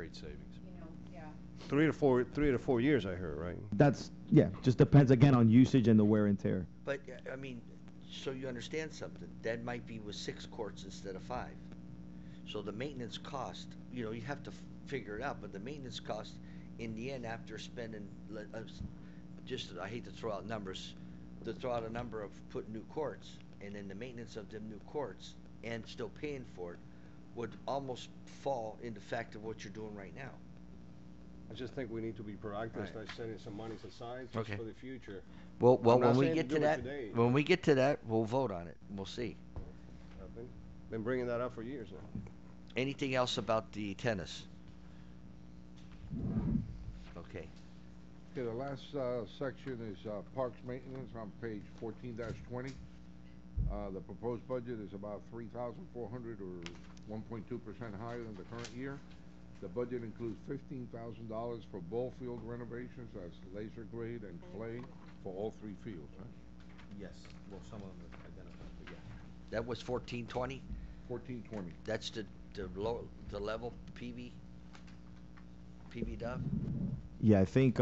great savings. Yeah. 3 to 4 years, I heard, right? That's, yeah, just depends again on usage and the wear and tear. But, I mean, so you understand something, that might be with 6 courts instead of 5. So the maintenance cost, you have to figure it out, but the maintenance cost in the end after spending, I hate to throw out numbers, to throw out a number of putting new courts, and then the maintenance of them new courts and still paying for it would almost fall in the fact of what you're doing right now. I just think we need to be proactive, Right. start setting some monies aside just Okay. for the future. Well, I'm not when we saying get do to it that, today. when we get to that, we'll vote on it. We'll see. I've been bringing that up for years now. Anything else about the tennis? Okay. Okay, the last section is parks maintenance on page 14-20. The proposed budget is about 3,400 or 1.2% higher than the current year. The budget includes $15,000 for ball field renovations, that's laser grade and clay for all 3 fields, right? Yes. Well, some of them are identified, but yeah. That was 1420? 1420. That's the level PV Dove? Yeah, I think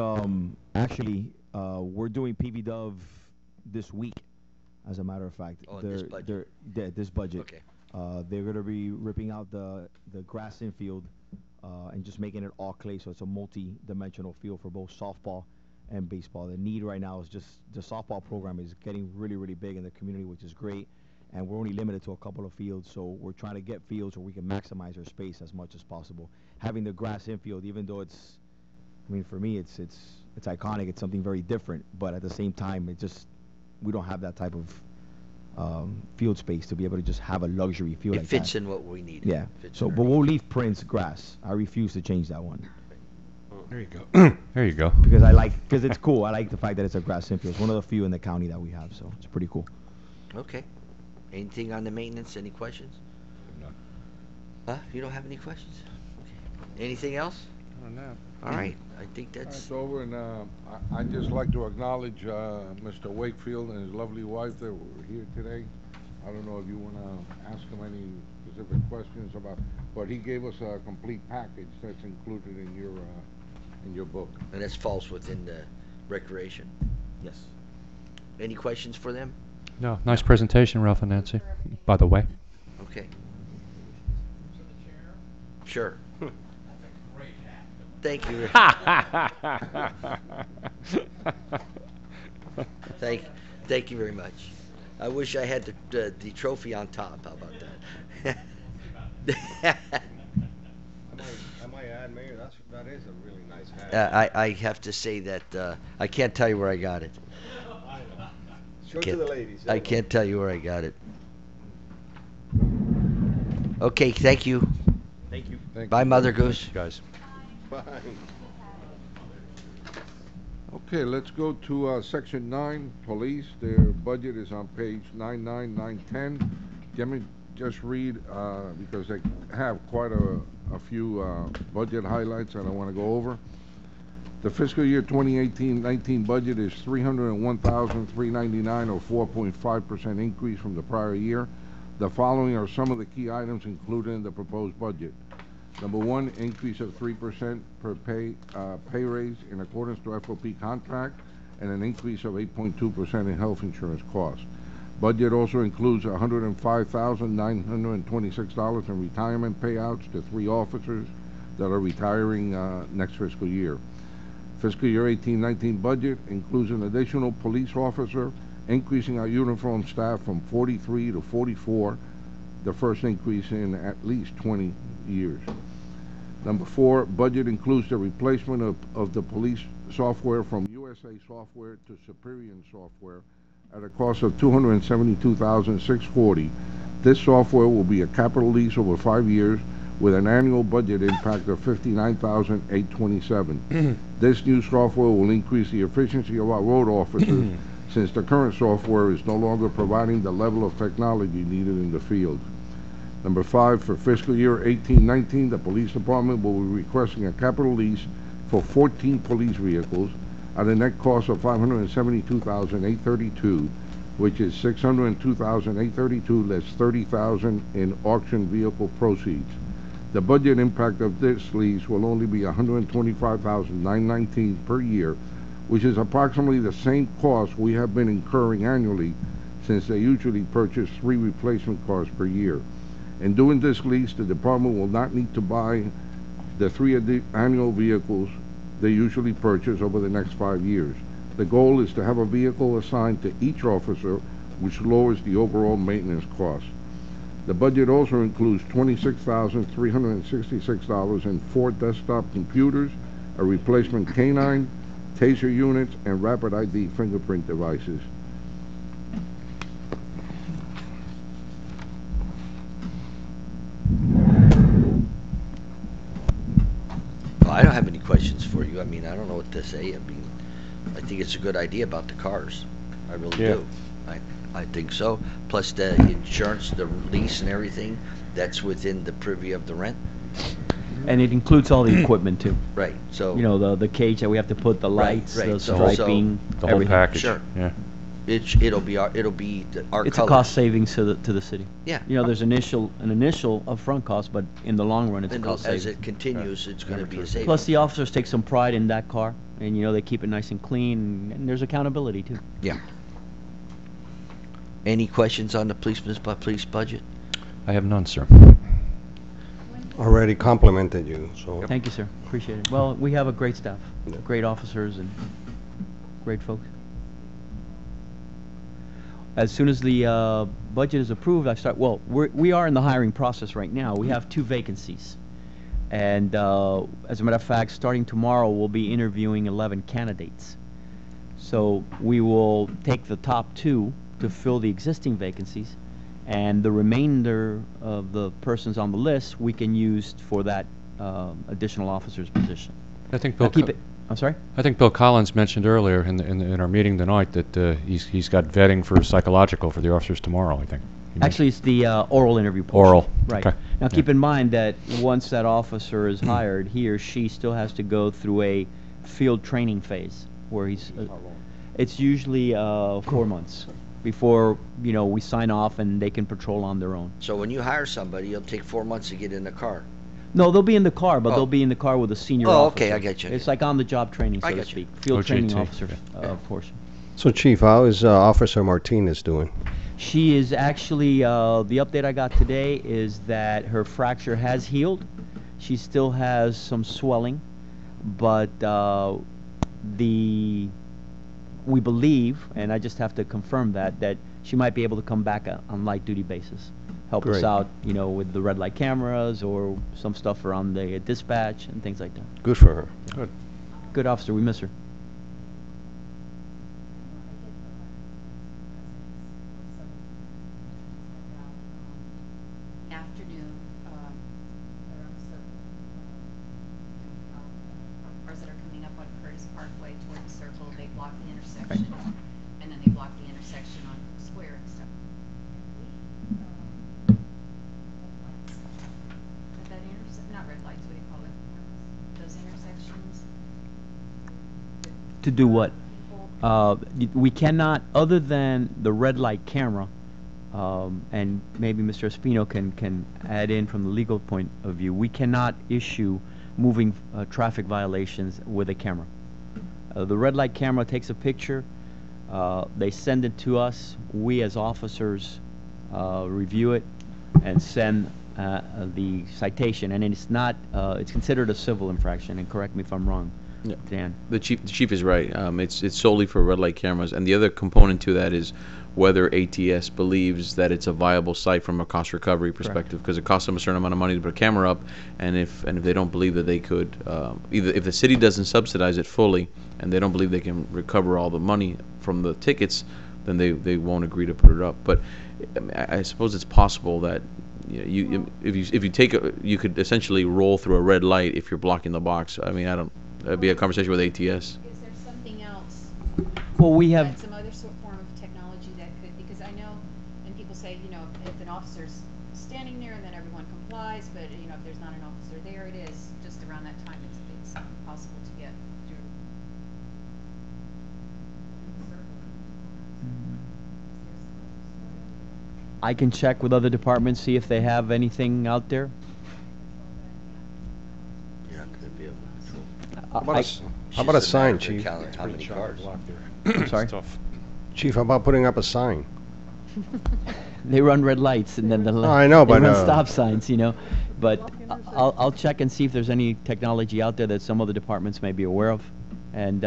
actually we're doing PV Dove this week, as a matter of fact. Oh, in this budget. This budget. Okay. They're gonna be ripping out the grass infield and just making it all clay, so it's a multi-dimensional field for both softball and baseball. The need right now is just the softball program is getting really, really big in the community, which is great. And we're only limited to a couple of fields, so we're trying to get fields where we can maximize our space as much as possible. Having the grass infield, even though it's, I mean, for me, it's iconic. It's something very different, but at the same time, we don't have that type of field space to be able to just have a luxury field. It like fits that. in what we need. Yeah. So, but we'll leave Prince grass. I refuse to change that one. There you go. There you go. Because it's cool. I like the fact that it's a grass infield. It's one of the few in the county that we have, so it's pretty cool. Okay. Anything on the maintenance? Any questions? None. Huh? You don't have any questions? Okay. Anything else? I don't know. All right. I think that's... That's over, and I'd just like to acknowledge Mr. Wakefield and his lovely wife that were here today. I don't know if you want to ask him any specific questions about, but he gave us a complete package that's included in your book. And that falls within the recreation. Yes. Any questions for them? No, nice presentation, Ralph and Nancy, by the way. Okay. Sure. Thank you. Thank you very much. I wish I had the trophy on top. How about that? I might add, Mayor, that is a really nice hat. I have to say that I can't tell you where I got it. Show it to the ladies. I can't tell you where I got it. Okay, thank you. Thank you. Bye, Mother Goose. Guys. Bye. Okay, let's go to section 9, police. Their budget is on page 910. Let me just read because they have quite a few budget highlights that I want to go over. The fiscal year 2018-19 budget is $301,399, or 4.5% increase from the prior year. The following are some of the key items included in the proposed budget. Number 1, increase of 3% per pay raise in accordance to FOP contract, and an increase of 8.2% in health insurance costs. Budget also includes $105,926 in retirement payouts to 3 officers that are retiring next fiscal year. Fiscal year 18-19 budget includes an additional police officer, increasing our uniform staff from 43 to 44, the first increase in at least 20 years. Number 4, budget includes the replacement of the police software from USA Software to Superior Software at a cost of $272,640. This software will be a capital lease over 5 years with an annual budget impact of $59,827. This new software will increase the efficiency of our road officers since the current software is no longer providing the level of technology needed in the field. Number 5, for fiscal year 18-19, the police department will be requesting a capital lease for 14 police vehicles at a net cost of $572,832, which is $602,832 less $30,000 in auction vehicle proceeds. The budget impact of this lease will only be $125,919 per year, which is approximately the same cost we have been incurring annually since they usually purchase 3 replacement cars per year. In doing this lease, the department will not need to buy the 3 annual vehicles they usually purchase over the next 5 years. The goal is to have a vehicle assigned to each officer, which lowers the overall maintenance cost. The budget also includes $26,366 in 4 desktop computers, a replacement canine, taser units, and rapid ID fingerprint devices. Well, I don't have any questions for you. I mean, I don't know what to say. I mean, I think it's a good idea about the cars. I really Yeah. do. I think so. Plus the insurance, the lease and everything, that's within the privy of the rent. And it includes all the equipment too. Right, so. You know, the cage that we have to put, the Right, lights, right. the So- striping, The whole everything. package. Sure. Yeah. It'll be our It's a colors. cost savings to the city. Yeah. You know, there's an initial upfront cost, but in the long run, it's a And cost as savings. it continues, it's gonna be a savings. Plus, the officers take some pride in that car, and you know, they keep it nice and clean, and there's accountability too. Yeah. Any questions on the police budget? I have none, sir. Already complimented you, so. Thank you, sir. Appreciate it. Well, we have a great staff, Yeah. great officers, and great folks. As soon as the budget is approved, well, we are in the hiring process right now. We have 2 vacancies. And as a matter of fact, starting tomorrow, we'll be interviewing 11 candidates. So we will take the top 2 to fill the existing vacancies, and the remainder of the persons on the list we can use for that additional officer's position. I think Now Bill. keep it. I'm sorry? I think Bill Collins mentioned earlier in our meeting tonight that he's got vetting for psychological for the officers tomorrow. I think. He mentioned- Actually, it's the oral interview portion. Oral, Right. okay. Now, keep Yeah. in mind that once that officer is hired, he or she still has to go through a field training phase where he's. It's usually 4 months before, you know, we sign off and they can patrol on their own. So when you hire somebody, it'll take 4 months to get in the car. No, they'll be in the car, but Oh. they'll be in the car with a senior Oh, officer. okay, I get you. It's like on-the-job training, I so to get you. speak. Field training OJT, officer yeah. portion. So Chief, how is Officer Martinez doing? She is actually, the update I got today is that her fracture has healed. She still has some swelling, but we believe, and I just have to confirm that she might be able to come back on light duty basis. Help us Great. out, you know, with the red light cameras or some stuff around the dispatch and things like that. Good for her. Good. Good officer, we miss her. Afternoon, around cars that are coming up on Curtis Parkway toward the circle, they block the intersection, and then they block the intersection on Square and stuff. At that not red lights, what do you call it? Those intersections? To do what? People We cannot, other than the red light camera, and maybe Mr. Espino can add in from the legal point of view, we cannot issue moving traffic violations with a camera. The red light camera takes a picture, they send it to us, we as officers review it and send the citation, and it's not, it's considered a civil infraction, and correct me if I'm wrong, Yeah. Dan. The chief is right. It's solely for red light cameras, and the other component to that is whether ATS believes that it's a viable site from a cost recovery perspective, because it costs them a certain amount of money to put a camera up, and if they don't believe that they could, either if the city doesn't subsidize it fully, and they don't believe they can recover all the money from the tickets, then they won't agree to put it up. But I suppose it's possible that if you take you could essentially roll through a red light if you're blocking the box. I mean, that'd be a conversation with ATS. Is there something else? Well, we have. Some other form of technology that could, because I know, and people say, you know, if an officer's standing there, then everyone complies, but, you know, if there's not an officer there, it is just around that time, it's impossible to get through. I can check with other departments, see if they have anything out there. Could be able to control. How about a s- It's how about a just matter sign, of chief? count how many cars. Sorry? Chief, how about putting up a sign? They run red lights and then the Oh, I know, they but, run uh, stop signs, you know. But I'll check and see if there's any technology out there that some other departments may be aware of. And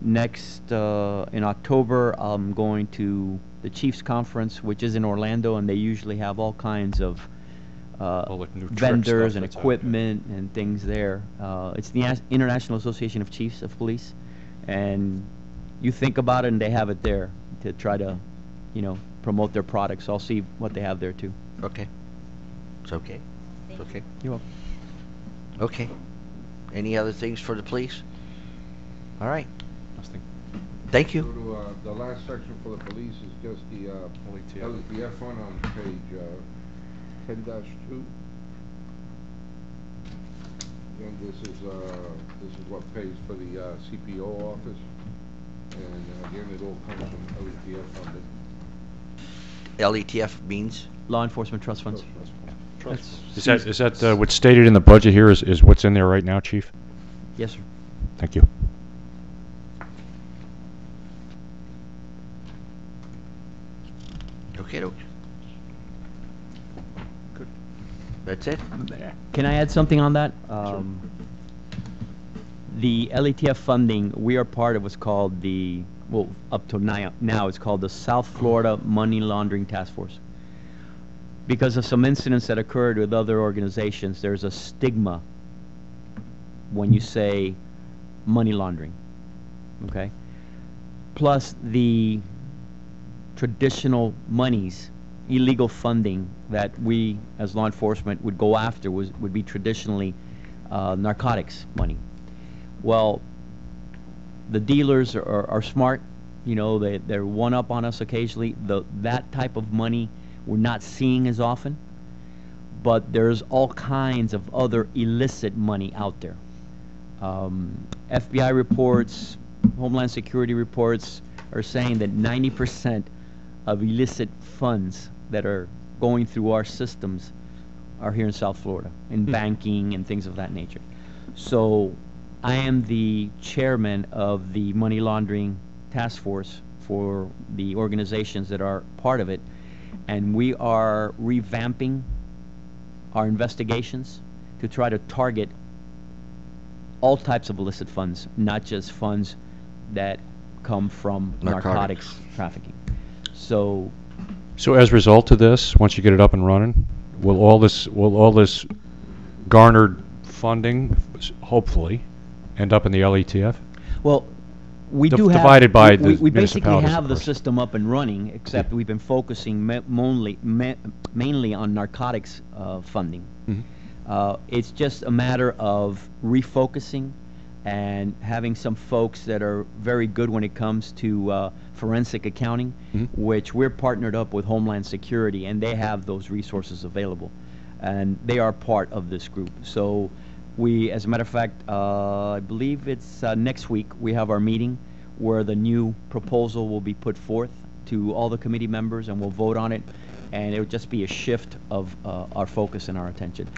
next in October, I'm going to the Chiefs Conference, which is in Orlando, and they usually have all kinds of All the new trick vendors stuff and that's out there. equipment and things there. It's the International Association of Chiefs of Police, and you think about it, and they have it there to try to, you know, promote their products. I'll see what they have there too. Okay. It's okay. It's okay. You're welcome. Okay. Any other things for the police? All right. Nothing. Thank Go you. to, the last section for the police is just the, LETF fund on page, 10-2. Again, this is what pays for the, CPO office. And again, it all comes from LETF funding. LETF means? Law Enforcement Trust Funds. That's Is that what's stated in the budget here is what's in there right now, Chief? Yes, sir. Thank you. Okay, okay. Good. That's it? Can I add something on that? The LETF funding, we are part of what's called the, well, up to now it's called the South Florida Money Laundering Task Force. Because of some incidents that occurred with other organizations, there's a stigma when you say money laundering, okay? Plus the traditional monies, illegal funding that we as law enforcement would go after would be traditionally narcotics money. Well, the dealers are smart, you know, they're one up on us occasionally. That type of money we're not seeing as often, but there's all kinds of other illicit money out there. FBI reports, Homeland Security reports are saying that 90% of illicit funds that are going through our systems are here in South Florida, in banking and things of that nature. So I am the chairman of the money laundering task force for the organizations that are part of it, and we are revamping our investigations to try to target all types of illicit funds, not just funds that come from narcotics trafficking. So As a result of this, once you get it up and running, will all this garnered funding hopefully end up in the LETF? well, we Div- do have divided by the we basically municipalities, have of the course. system up and running, except we've been focusing mainly on narcotics funding. Mhm. It's just a matter of refocusing and having some folks that are very good when it comes to forensic accounting, Mhm. which we're partnered up with Homeland Security, and they have those resources available, and they are part of this group. So we, as a matter of fact, I believe it's next week, we have our meeting where the new proposal will be put forth to all the committee members, and we'll vote on it, and it would just be a shift of our focus and our attention.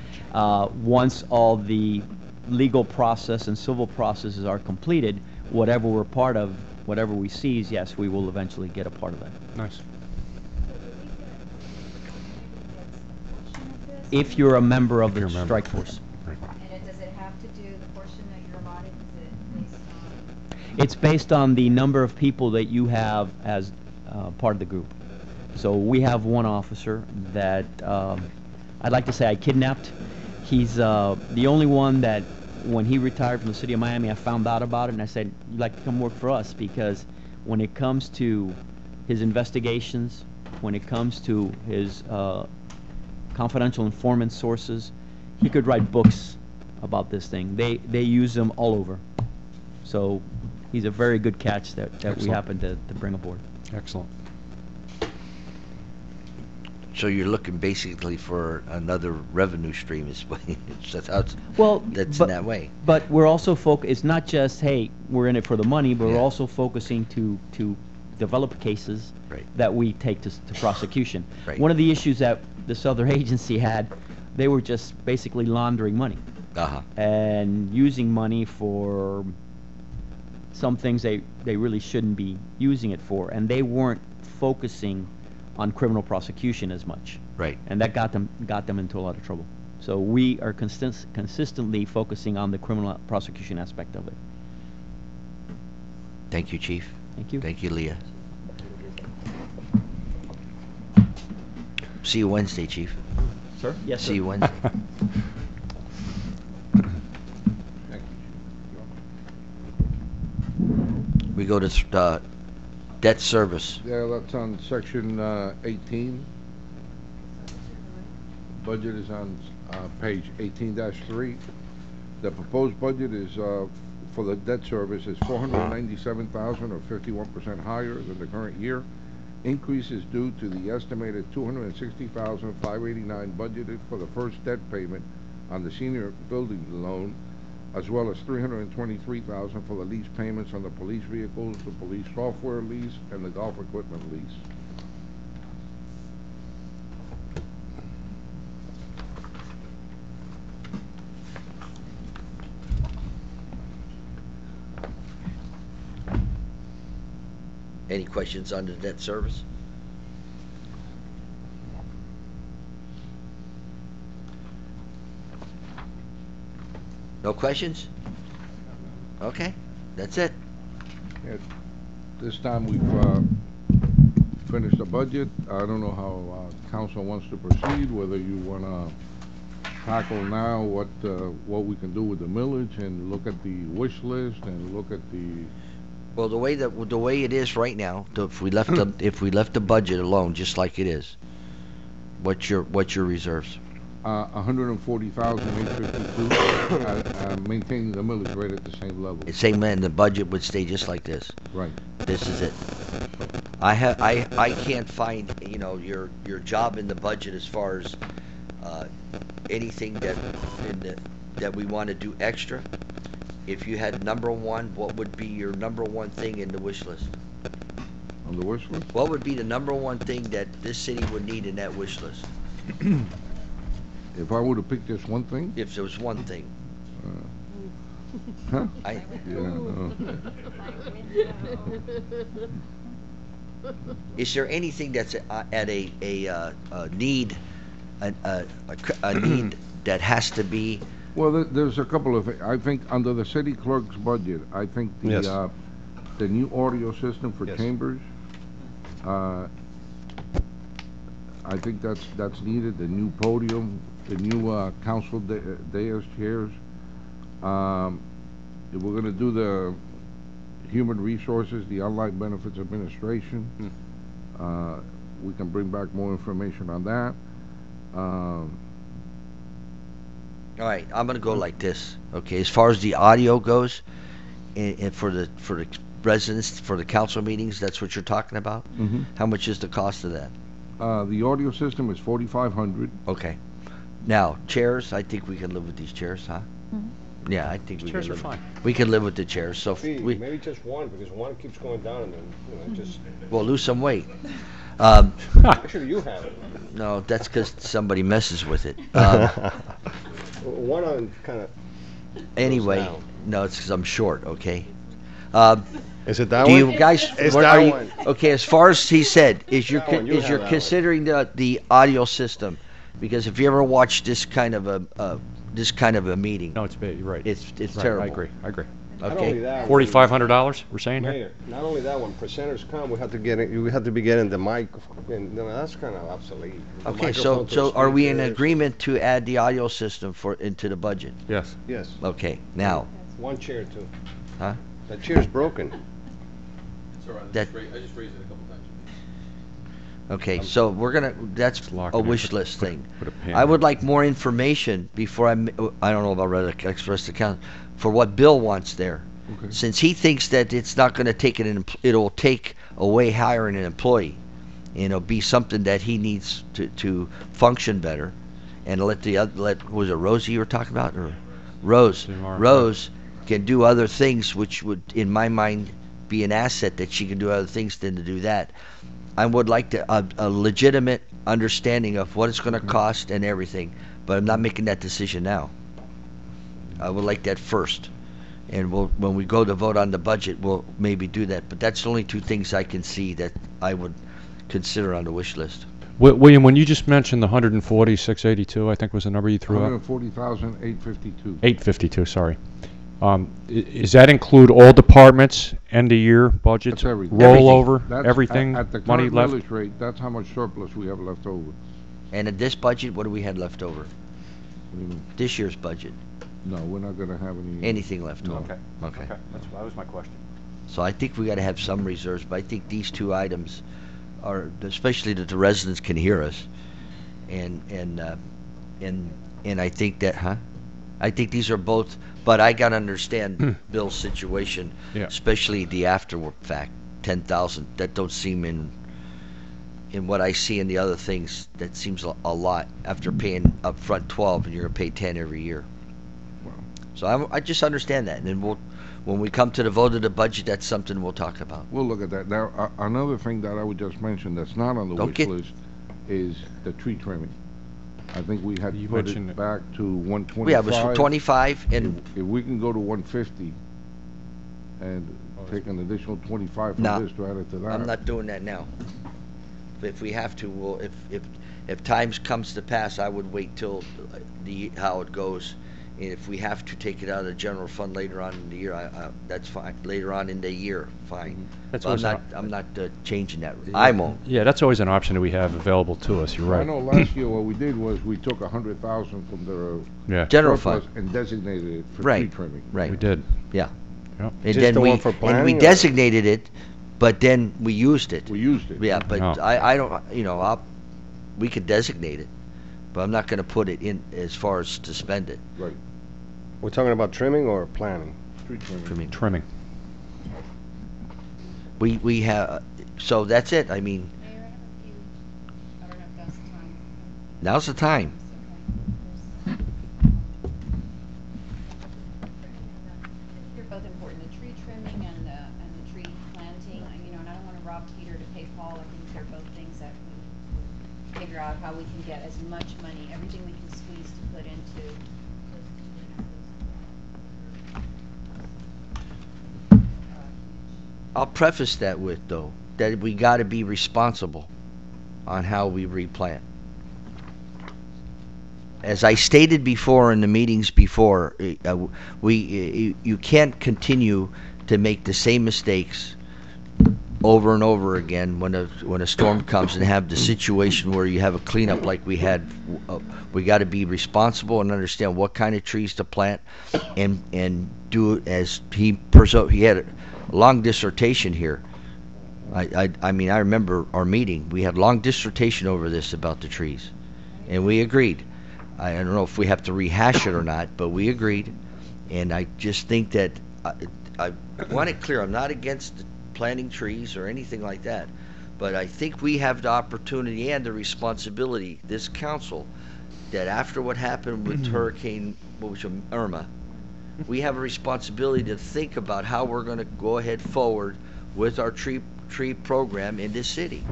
Once all the legal process and civil processes are completed, whatever we're part of, whatever we seize, yes, we will eventually get a part of that. Nice. If you're a member of If you're the a member. strike force. And does it have to do the portion that you're allotted? Is it based on? It's based on the number of people that you have as part of the group. So we have one officer that I'd like to say I kidnapped. He's the only one that, when he retired from the city of Miami, I found out about it, and I said, "You'd like to come work for us?" Because when it comes to his investigations, when it comes to his confidential informant sources, he could write books about this thing. They use them all over. So he's a very good catch that we Excellent. happened to bring aboard. Excellent. So you're looking basically for another revenue stream, is what that's how it's, Well, that's but, in that way. But we're also it's not just, hey, we're in it for the money, but we're Yeah. also focusing to develop cases Right. that we take to prosecution. Right. One of the issues that this other agency had, they were just basically laundering money. Uh-huh. and using money for some things they really shouldn't be using it for, and they weren't focusing on criminal prosecution as much, Right. and that got them into a lot of trouble. So we are consistently focusing on the criminal prosecution aspect of it. Thank you, Chief. Thank you. Thank you, Leah. See you Wednesday, Chief. Sir? Yes, See you Wednesday. We go to debt service. Yeah, that's on section 18. Budget is on page 18-3. The proposed budget is for the debt service is $497,000 or 51% higher than the current year. Increase is due to the estimated $260,589 budgeted for the first debt payment on the senior building loan, as well as $323,000 for the lease payments on the police vehicles, the police software lease, and the golf equipment lease. Any questions on the debt service? No questions? Okay, that's it. At this time, we've finished the budget. I don't know how council wants to proceed, whether you want to tackle now what we can do with the millage and look at the wish list and look at the... Well, the way it is right now, if we left the budget alone, just like it is, what's your reserves? 140,852, maintaining the millage rate at the same level. Same man, the budget would stay just like this. Right. This is it. I can't find your job in the budget as far as anything that we want to do extra. If you had number one, what would be your number one thing in the wish list? On the wish list? What would be the number one thing that this city would need in that wish list? If I were to pick just one thing? If there was one thing. Huh? I, Yeah, Is there anything that's at a need, a need that has to be? Well, there's a couple of, I think, under the city clerk's budget, I think Yes. the new audio system for Yes. chambers, I think that's needed, the new podium, the new council dais chairs. If we're gonna do the human resources, the online benefits administration, we can bring back more information on that. All right, I'm gonna go like this. Okay, as far as the audio goes, and for the residents, for the council meetings, that's what you're talking about. Mhm. How much is the cost of that? The audio system is 4,500. Okay. Now chairs, I think we can live with these chairs, huh? Yeah, I think we Chairs can are live. fine. We can live with the chairs. So Maybe just one, because one keeps going down and then, just, we'll lose some weight. actually you have it. No, that's because somebody messes with it. One of them kind of, Anyway, down. no, it's because I'm short. Okay. is it that Do one? you guys? It's what that are you? one. Okay, as far as he said, is you're That one, you have that one. considering the audio system, because if you ever watch this kind of a meeting, No, it's bad, you're right. it's Right, terrible. I agree. Not only Okay. that. $4,500, we're saying here? Mayor, not only that, when presenters come, we have to be getting the mic, and that's kind of obsolete. The Okay, so microphone to are we in speakers. agreement to add the audio system into the budget? Yes. Yes, Okay, now, one chair too. huh? That chair's broken. That- I just raised it a couple times. Okay, so that's Lock a it in, wish put- list put a- thing. put a pin I in would it. like more information before I don't know about Red Express account, for what Bill wants there. Okay. Since he thinks that it's not gonna take it'll take away hiring an employee. And it'll be something that he needs to function better. And was it Rosie you were talking about, or Rose? Tomorrow. Rose can do other things, which would, in my mind, be an asset, that she can do other things than to do that. I would like a legitimate understanding of what it's going to cost and everything, but I'm not making that decision now. I would like that first. And when we go to vote on the budget, we'll maybe do that. But that's the only two things I can see that I would consider on the wish list. William, when you just mentioned the 140,682, I think was the number you threw out? 140,852. 852, sorry. Is that include all departments, end of year budgets, That's everything. rollover, That's everything, at the money current left? millage rate, that's how much surplus we have left over. And in this budget, what do we have left over? What do you mean? This year's budget, No, we're not gonna have any. anything left No. over? Okay. That was my question. So I think we gotta have some reserves, but I think these two items are, especially that the residents can hear us. And I think that, I think these are both, but I gotta understand Bill's situation, Yeah. especially the after fact, 10,000, that don't seem in what I see in the other things, that seems a lot after paying upfront 12 and you're gonna pay 10 every year. So I just understand that, and then when we come to the vote of the budget, that's something we'll talk about. We'll look at that. Now, another thing that I would just mention that's not on the Don't wish get- list is the tree trimming. I think we had You put mentioned it it. back to 125. Yeah, it was 25, and If we can go to 150 and take an additional 25 from No, this to add it to that. I'm not doing that now. If we have to, we'll, if times comes to pass, I would wait till how it goes. And if we have to take it out of the general fund later on in the year, that's fine. Later on in the year, fine. That's But always I'm not changing that. I won't. Yeah, that's always an option that we have available to us, you're I right. know last year what we did was we took 100,000 from the Yeah, General surplus fund, and designated it for tree Right. trimming. right. we did. Yeah. Yep. And Just then the we, one for and we planning, or- designated it, but then we used it. We used it. Yeah, but No. I don't, we could designate it, but I'm not gonna put it in as far as to spend it. Right. We're talking about trimming or planning? Tree trimming. I mean, Trimming. we have, so that's it. I mean, Mayor, I have a few, I don't know if that's the time. now's the time. They're both important, the tree trimming and the tree planting, and I don't wanna rob Peter to pay Paul, I think they're both things that we figure out how we can get as much money, everything we can squeeze to put into. I'll preface that with, though, that we gotta be responsible on how we replant. As I stated before in the meetings before, you can't continue to make the same mistakes over and over again when a storm comes and have the situation where you have a cleanup like we had. We got to be responsible and understand what kind of trees to plant, and do it as he had a long dissertation here. I mean, I remember our meeting. We had long dissertation over this about the trees, and we agreed. I don't know if we have to rehash it or not, but we agreed. And I just think that I want it clear. I'm not against planting trees or anything like that, but I think we have the opportunity and the responsibility, this council, that after what happened with Hurricane Irma, we have a responsibility to think about how we're going to go ahead forward with our tree program in this city,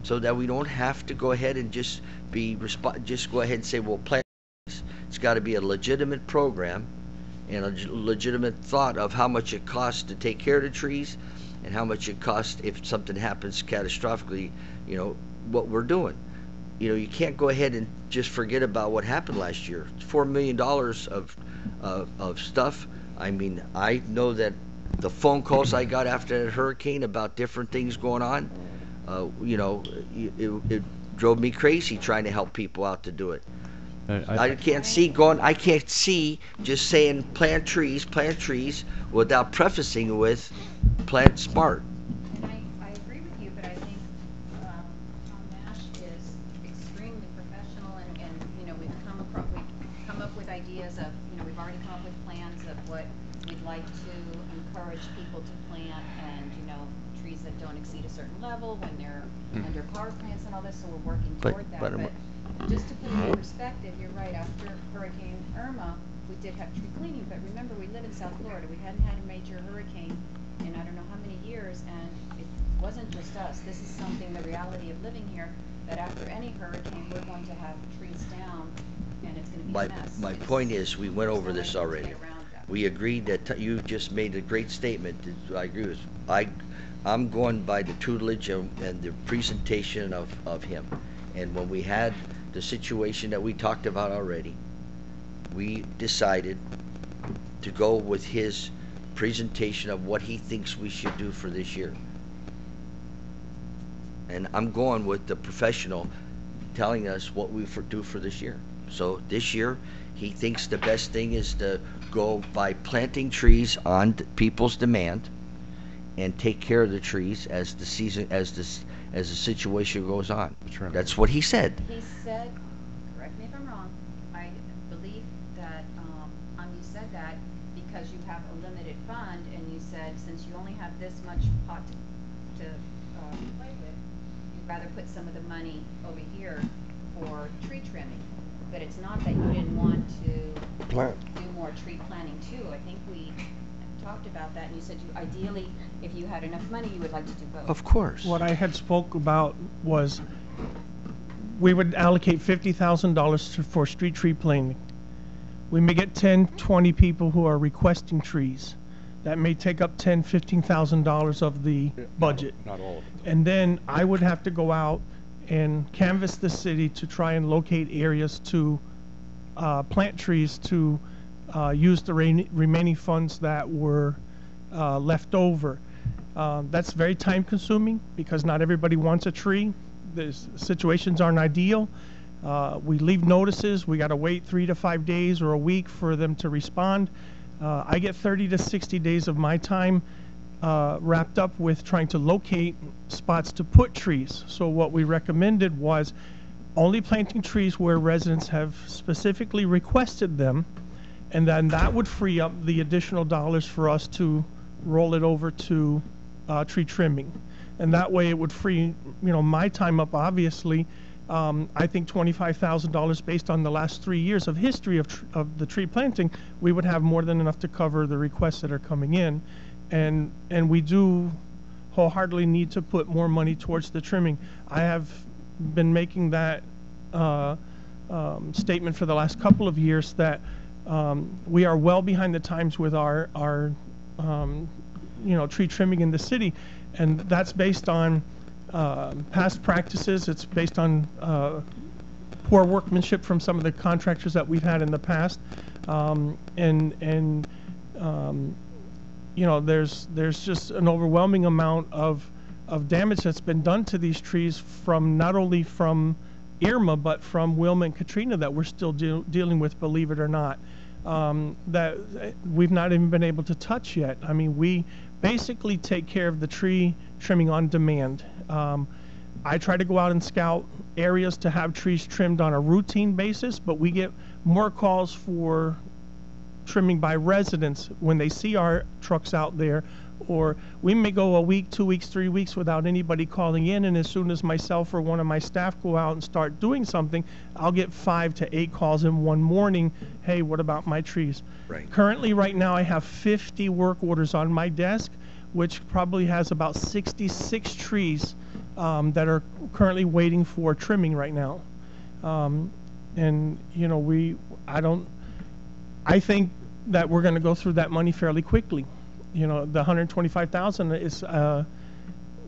so that we don't have to go ahead and just go ahead and say, well, plant trees. It's got to be a legitimate program and a legitimate thought of how much it costs to take care of the trees and how much it costs if something happens catastrophically, what we're doing. You can't go ahead and just forget about what happened last year. It's $4 million of stuff. I mean, I know that the phone calls I got after that hurricane about different things going on, it drove me crazy trying to help people out to do it. I can't see just saying plant trees without prefacing with plant smart. And I agree with you, but I think Tom Nash is extremely professional, and we've come up with ideas of, we've already come up with plans of what we'd like to encourage people to plant, and trees that don't exceed a certain level when they're under power plants and all this. So we're working toward that. But just to put it in perspective, you're right. After Hurricane Irma, we did have tree cleaning, but remember, we live in South Florida. We hadn't had a major hurricane in I don't know how many years, and it wasn't just us. This is something, the reality of living here, that after any hurricane, we're going to have trees down, and it's gonna be My, a mess. my It's- point is, we went there's over no way this to already. get around that. We agreed that, you just made a great statement, that I agree with. I'm going by the tutelage and the presentation of him. And when we had the situation that we talked about already, we decided to go with his presentation of what he thinks we should do for this year. And I'm going with the professional telling us what we do for this year. So this year, he thinks the best thing is to go by planting trees on people's demand and take care of the trees as the season, as the situation goes on. Trim. That's what he said. He said, correct me if I'm wrong, I believe that, you said that because you have a limited fund, and you said since you only have this much pot to play with, you'd rather put some of the money over here for tree trimming. But it's not that you didn't want to Plant. do more tree planting too. I think we talked about that, and you said you ideally, if you had enough money, you would like to do both. Of course. What I had spoke about was we would allocate $50,000 for street tree planting. We may get 10, 20 people who are requesting trees. That may take up $10,000, $15,000 of the budget. Not all of it. And then I would have to go out and canvass the city to try and locate areas to plant trees to use the remaining funds that were left over. That's very time consuming because not everybody wants a tree. The situations aren't ideal. We leave notices. We got to wait 3 to 5 days or a week for them to respond. I get 30 to 60 days of my time wrapped up with trying to locate spots to put trees. So what we recommended was only planting trees where residents have specifically requested them, and then that would free up the additional dollars for us to roll it over to tree trimming. And that way it would free, my time up, obviously. I think $25,000 based on the last 3 years of history of the tree planting, we would have more than enough to cover the requests that are coming in. And we do wholeheartedly need to put more money towards the trimming. I have been making that statement for the last couple of years that we are well behind the times with our tree trimming in the city, and that's based on past practices. It's based on poor workmanship from some of the contractors that we've had in the past, there's just an overwhelming amount of damage that's been done to these trees from not only from Irma but from Wilma and Katrina that we're still dealing with, believe it or not, that we've not even been able to touch yet. I mean, we basically take care of the tree trimming on demand. I try to go out and scout areas to have trees trimmed on a routine basis, but we get more calls for trimming by residents when they see our trucks out there, or we may go a week, 2 weeks, 3 weeks without anybody calling in, and as soon as myself or one of my staff go out and start doing something, I'll get 5 to 8 calls in one morning. Hey, what about my trees? Right. Currently, right now, I have 50 work orders on my desk, which probably has about 66 trees that are currently waiting for trimming right now. I think that we're going to go through that money fairly quickly. The 125,000 is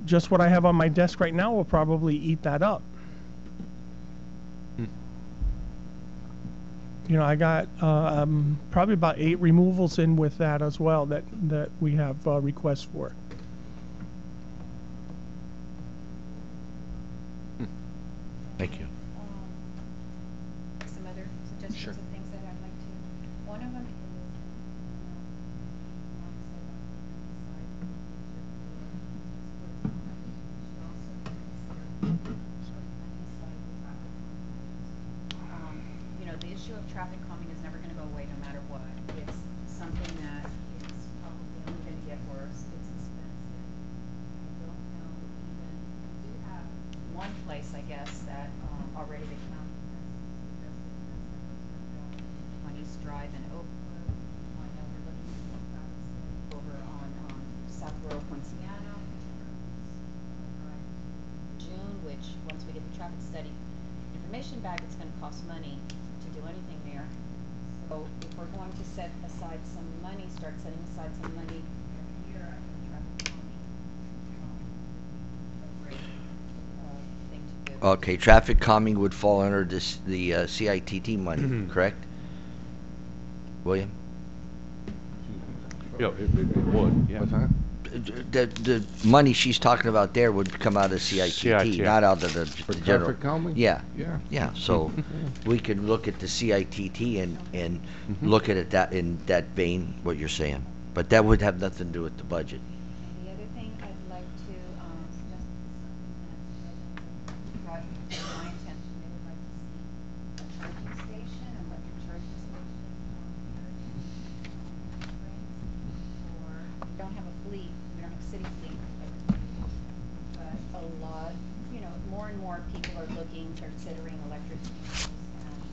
just what I have on my desk right now will probably eat that up. I got probably about 8 removals in with that as well that we have requests for. Thank you. Some other suggestions Sure. of things that I'd like to, one of them is, the issue of traffic calming is never gonna go away no matter what. It's something that is probably only gonna get worse. It's expensive. I don't know even, we do have one place, I guess, that, already the county has suggested on East Drive in Oakwood. I know we're looking at some traffic study over on, South Rural Poinciana. June, which, once we get the traffic study information back, it's gonna cost money to do anything there. So if we're going to set aside some money, start setting aside some money every year, I think traffic calming, a great, thing to do. Okay, traffic calming would fall under this, the CITT money, correct? William? Yeah, it would, yeah. What's that? The money she's talking about there would come out of CITT, CIT. not out of the For general. traffic calming? Yeah, Yeah. yeah, so we could look at the CITT and look at it that, in that vein, what you're saying. But that would have nothing to do with the budget. And the other thing I'd like to, suggest is something that brought to my attention, they would like to see a charging station, an electric charging station or, we don't have a fleet, we don't have a city fleet, but a lot, more and more people are looking, considering electric vehicles. And,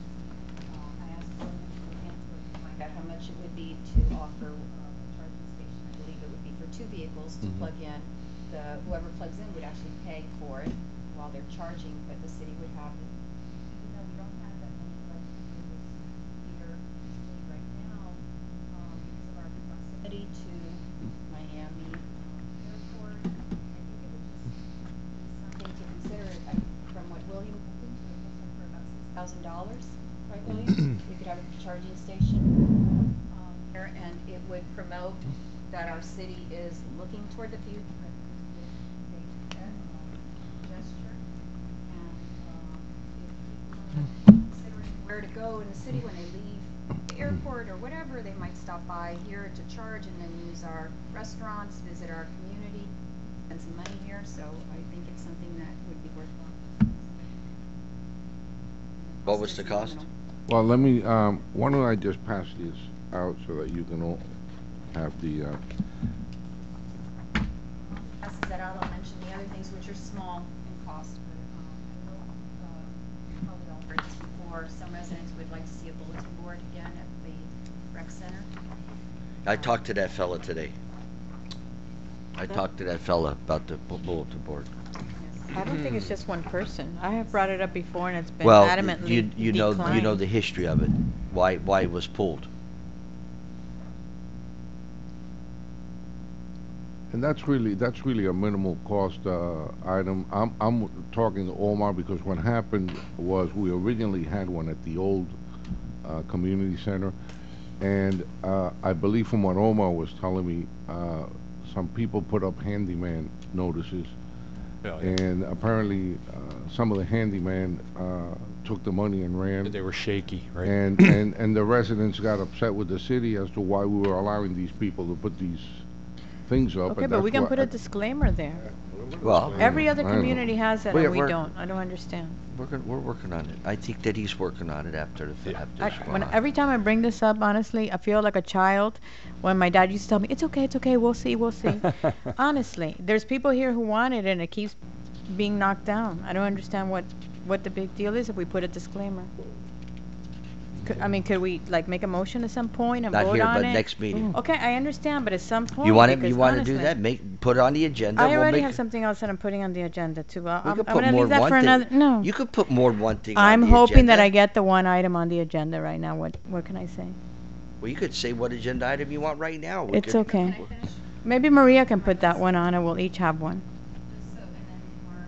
I asked them to look into it, to find out how much it would be to offer, a charging station. I believe it would be for 2 vehicles to plug in. Whoever plugs in would actually pay for it while they're charging, but the city would have it. Even though we don't have that many electric vehicles here in the city right now, because of our proximity to Miami Airport, I think it would just be something to consider. From what William, I think it was for about $6,000, right, William? We could have a charging station there, and it would promote that our city is looking toward the future. Gesture, and if people are considering where to go in the city when they leave the airport or whatever, they might stop by here to charge and then use our restaurants, visit our community, spend some money here. So I think it's something that would be worthwhile. What was the cost? Well, let me, why don't I just pass this out so that you can all have the, Passes that out, I'll mention the other things which are small in cost, but I know, probably all heard this before, some residents would like to see a bulletin board again at the rec center. I talked to that fella today. I talked to that fella about the bulletin board. I don't think it's just one person. I have brought it up before and it's been Well, adamantly you know declined. the history of it, why it was pulled. and that's really a minimal cost, item. I'm talking to Omar because what happened was we originally had one at the old, community center. And, I believe from what Omar was telling me, some people put up handyman notices. Yeah, yeah. And apparently, some of the handyman, took the money and ran. They were shaky, right? And the residents got upset with the city as to why we were allowing these people to put these things up. Okay, and but we that's can why put a I- disclaimer there. Well, Every other I don't know. community has that Well, and we we're- don't. I don't understand. we're working on it. I think that he's working on it after the Every time I bring this up, honestly, I feel like a child when my dad used to tell me, it's okay, we'll see. Honestly, there's people here who want it and it keeps being knocked down. I don't understand what the big deal is if we put a disclaimer. Could we like make a motion at some point and Not vote here, on but it? next meeting. Okay, I understand, but at some point. You want because to do honestly, that? Put it on the agenda. I we'll already make have it- something else that I'm putting on the agenda too. We I'm could put gonna more leave that than for one another. thing. No. You could put more than one thing on I'm the hoping that agenda. I get the one item on the agenda right now. What can I say? Well, you could say what agenda item you want right now. We It's could- okay. Maybe Maria can put that one on and we'll each have one. So, and then more.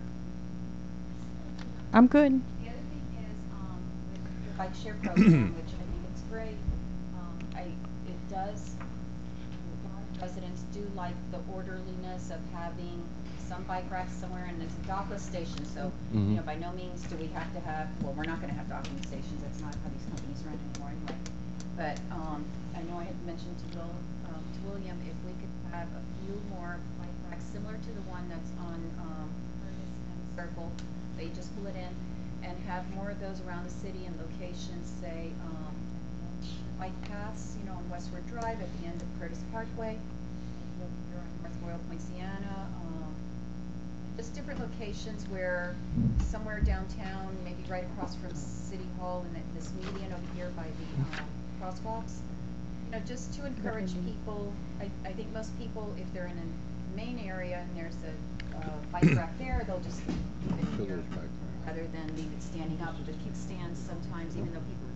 I'm good. The other thing is, with the bike share program, which I think it's great, it does, a lot of residents do like the orderliness of having some bike racks somewhere and it's a dockless station, so, by no means do we have to have, well, we're not gonna have docking stations, that's not how these companies run anymore anyway. But, I know I had mentioned to William, if we could have a few more bike racks similar to the one that's on, Curtis and Circle, they just pull it in, and have more of those around the city and locations, say, bike paths, on Westward Drive at the end of Curtis Parkway, you're on North Royal Poinciana, just different locations where somewhere downtown, maybe right across from City Hall and this median over here by the crosswalks, just to encourage people. I think most people, if they're in a main area and there's a bike rack there, they'll just leave it here rather than leave it standing up. The kickstands sometimes, even though people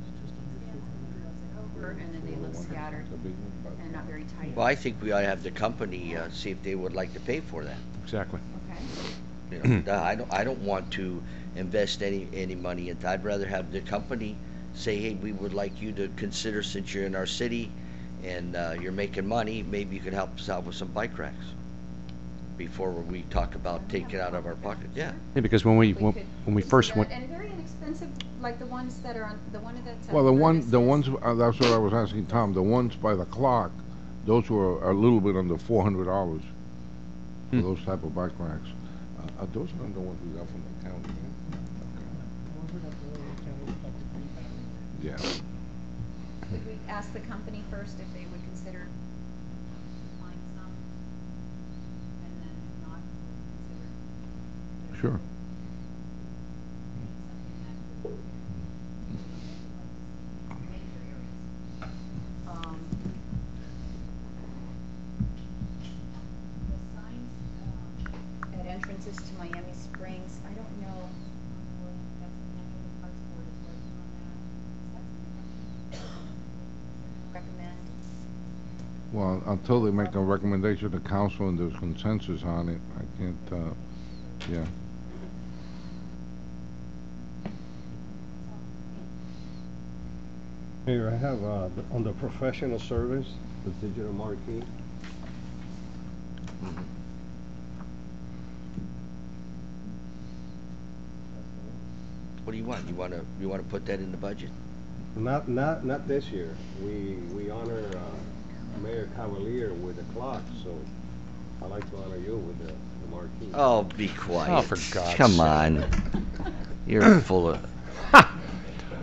over, and then they look scattered and not very tight. Well, I think we ought to have the company, see if they would like to pay for that. Exactly. Okay. You know, I don't want to invest any money into, I'd rather have the company say, hey, we would like you to consider, since you're in our city and you're making money, maybe you could help us out with some bike racks before we talk about taking it out of our pocket. Yeah. Yeah, because when we could first do went, that, and very inexpensive, like the ones that are on, the one that's. Well, the ones, that's what I was asking Tom, the ones by the clock, those were a little bit under $400 for those type of bike racks. Those are the ones we got from the county, yeah? Could we ask the company first if they would consider supplying some? And then if not, consider. Sure. The signs at entrances to Miami Springs, I don't know. That's the Parks Board is working on that. Is that something that recommend? Well, until they make a recommendation to council and there's consensus on it, I can't, yeah. Here, I have, on the professional service, the digital marquee. What do you want? You wanna put that in the budget? Not this year. We honor Mayor Cavalier with the clock, so I'd like to honor you with the marquee. Oh, be quiet. Oh, for God's Come sake. on. You're full of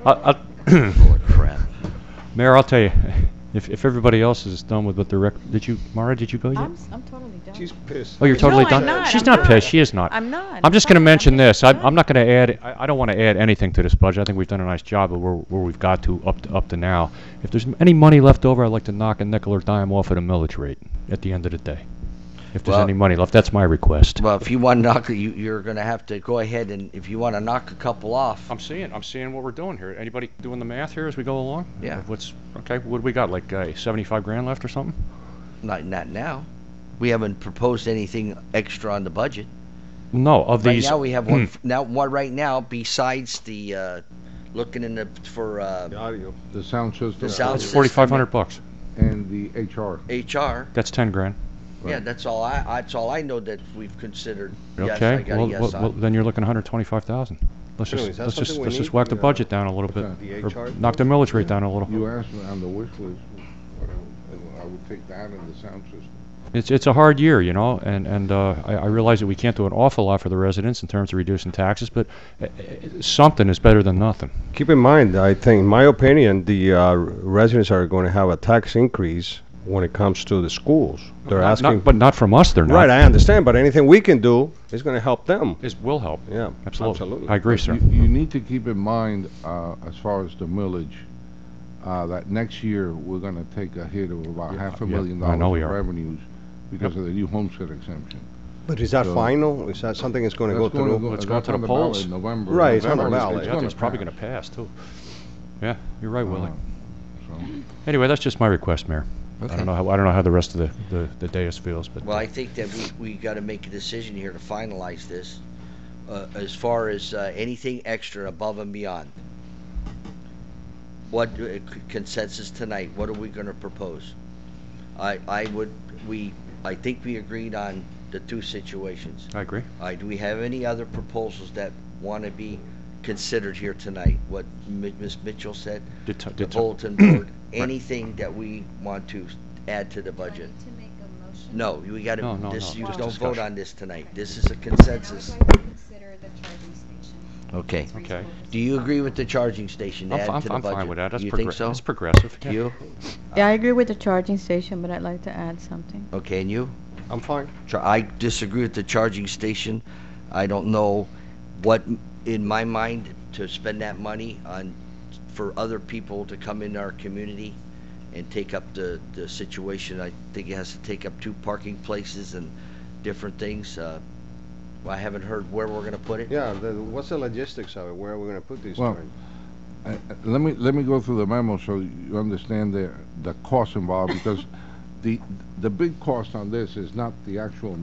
I'll- full of crap. Mayor, I'll tell you, if everybody else is done with what the did you, Mara, did you go yet? I'm totally done. She's pissed. Oh, you're totally No, done? I'm not, She's I'm not not. pissed, she is not. I'm not. I'm just gonna fine, mention I'm this, just I'm not gonna add, I don't wanna add anything to this budget, I think we've done a nice job of where we've got to, up to now. If there's any money left over, I'd like to knock a nickel or dime off of the millage rate at the end of the day. If there's Well- any money left, that's my request. Well, if you want to knock, you're going to have to go ahead and, if you want to knock a couple off. I'm seeing what we're doing here. Anybody doing the math here as we go along? Yeah. Okay, what do we got, like 75 grand left or something? Not now. We haven't proposed anything extra on the budget. No, of Right these. now, we have one, right now, besides the, looking in the, for, The audio. The sound system. The sound That's system. $4,500. And the HR. HR. That's 10 grand. Yeah, that's all I know that we've considered. Yes, I Okay, got a well, yes well, on. then you're looking 125,000. Let's Really, just, is that let's just, something we let's just need? whack the The, budget down a little bit. The or HR knock the millage rate down a little. You asked me on the wish list, I would take that and the sound system. It's a hard year, you know, and I realize that we can't do an awful lot for the residents in terms of reducing taxes, but something is better than nothing. Keep in mind, I think, in my opinion, the residents are going to have a tax increase when it comes to the schools. They're asking. But not from us, they're not. Right, I understand, but anything we can do is going to help them. It will help. Yeah, Absolutely. I agree, sir. You need to keep in mind, as far as the millage, that next year, we're gonna take a hit of about Yeah, $500,000 I know we in are. revenues because of the new homestead exemption. But is that So- final? Is that something that's going to go That's gonna through? It's going that's to the on ballot polls. in November. Right, it's on the November, ballot. Yeah, it's probably pass. going to pass, too. Yeah, you're right, Willie. So, Anyway, that's just my request, Mayor. I Okay. don't know how the rest of the dais feels, but. Well, I think that we got to make a decision here to finalize this, as far as anything extra above and beyond. What consensus tonight? What are we going to propose? I think we agreed on the two situations. I agree. Do we have any other proposals that want to be considered here tonight? What Ms. Mitchell said, the bulletin board, anything that we want to add to the budget? Do I need to make a motion? No, we got to, No, this, you just don't vote discussion. on this tonight. This is a consensus. Then I would like to consider the charging station. Okay. It's Okay. reasonable to Do you agree with the charging station to add to the I'm budget? fine with that. That's You think so? It's progressive. Do you? Yeah, I agree with the charging station, but I'd like to add something. Okay, and you? I'm fine. I disagree with the charging station. I don't know what, in my mind, to spend that money on, for other people to come in our community and take up the situation. I think it has to take up 2 parking places and different things. I haven't heard where we're gonna put it. Yeah, what's the logistics of it? Where are we going to put these Well, signs? Let me go through the memo so you understand the costs involved, because the big cost on this is not the actual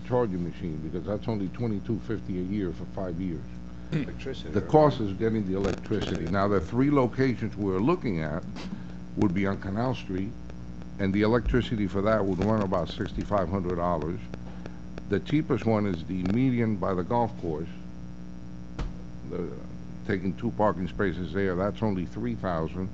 charging machine, because that's only $22.50 a year for 5 years. Electricity. The cost is getting the electricity. Now, the 3 locations we're looking at would be on Canal Street, and the electricity for that would run about $6,500. The cheapest one is the median by the golf course. Taking 2 parking spaces there, that's only $3,000.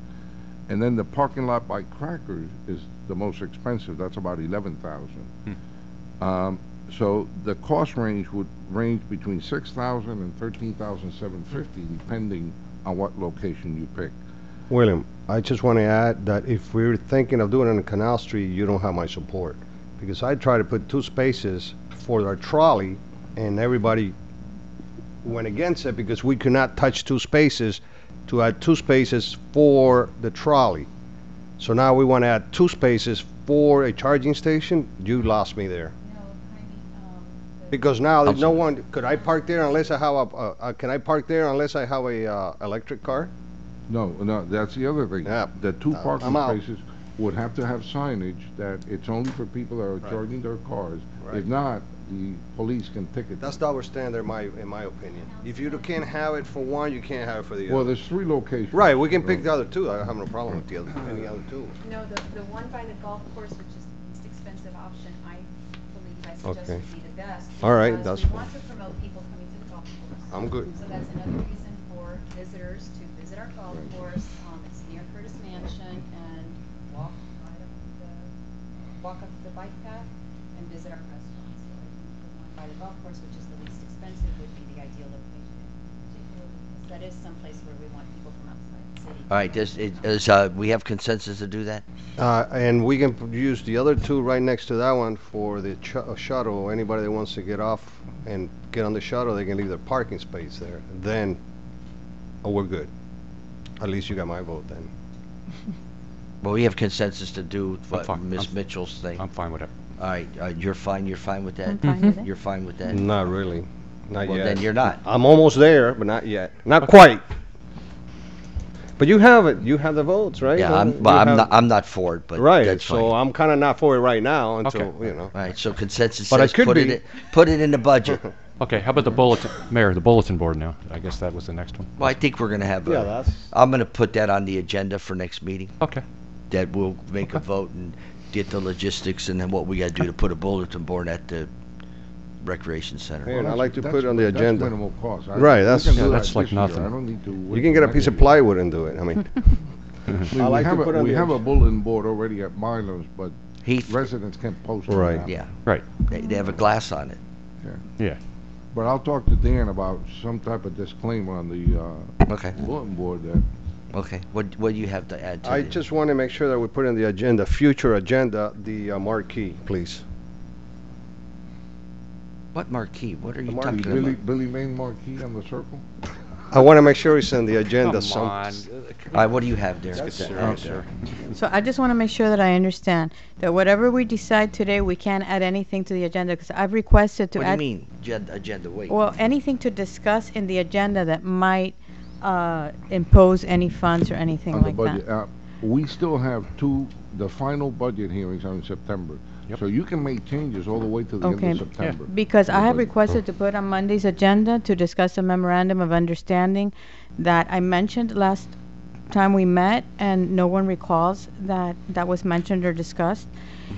And then the parking lot by Crackers is the most expensive. That's about $11,000. So the cost range would range between $6,000 and $13,750, depending on what location you pick. William, I just want to add that if we're thinking of doing it on Canal Street, you don't have my support. Because I tried to put 2 spaces for our trolley, and everybody went against it because we could not touch 2 spaces to add 2 spaces for the trolley. So now we want to add 2 spaces for a charging station. You lost me there. No, Because now there's no one, could I park there unless I have can I park there unless I have a electric car? No, that's the other thing. Yeah. The 2 parking I'm out. spaces would have to have signage that it's only for people that are charging their cars. Right. If not, the police can ticket That's them. the our standard, in my opinion. If you can't have it for one, you can't have it for the Well, other. there's 3 locations. Right, we can pick the other 2. I have no problem with the other, any other 2. No, the one by the golf course, which is the least expensive option, I suggest Okay. would be the best. All right, because that's we fine. want to promote people coming to the golf course. I'm good. So that's another reason for visitors to visit our golf course. It's near Curtis Mansion, and walk up the bike path and visit our restaurants. So I think the one by the golf course, which is the least expensive, would be the ideal location, particularly because that is someplace where we want people from outside the city. All right, we have consensus to do that? And we can use the other 2 right next to that one for the shuttle. Anybody that wants to get off and get on the shuttle, they can leave their parking space there. Then, we're good. At least you got my vote then. Well, we have consensus to do what fine. Ms. Mitchell's thing. I'm fine with it. All right, you're fine with that? I'm fine with it. You're fine with that? Not really. Not Well, yet. then you're not. I'm almost there, but not yet. Not quite. But you have it. You have the votes, right? Yeah, You I'm not for it, but Right, that's so fine. I'm kind of not for it right now until, Okay. you know. All right, so consensus But I says could put be. put it in the budget. Okay, how about the bulletin, Mayor, the bulletin board now? I guess that was the next one. Well, I think we're gonna have Yeah, that's, I'm gonna put that on the agenda for next meeting. Okay. That we'll make a vote and get the logistics and then what we gotta do to put a bulletin board at the recreation center. Yeah, and I Well, like to that's- put it on the that's agenda. minimal cost. Right, we that's- can do Yeah, that that's like this year. nothing. I don't need to you wait can get a till piece of next year. plywood and do it. I mean, I mean, I like to put on we the have a agenda. bulletin board already at Milo's, but Heath, residents can't post it Right. now. yeah, Right, they have a glass on it. yeah. But I'll talk to Dan about some type of disclaimer on the Okay, bulletin board that okay. What do you have to add to I the- just want to make sure that we put in the agenda, future agenda, the marquee, please. What marquee? What are you marquee. talking Billy about? Billy Main marquee on the circle. I want to make sure it's in the agenda. Come on. All right, what do you have there? That's Get that serious. out there. So I just want to make sure that I understand that whatever we decide today, we can't add anything to the agenda because I've requested to What do you add. mean, agenda, wait? Well, anything to discuss in the agenda that might impose any funds or anything On the like budget. that. We still have the final budget hearings are in September. Yep. So you can make changes all the way to the Okay. end of September. Because to I the have budget. requested to put on Monday's agenda to discuss a memorandum of understanding that I mentioned last time we met, and no one recalls that that was mentioned or discussed.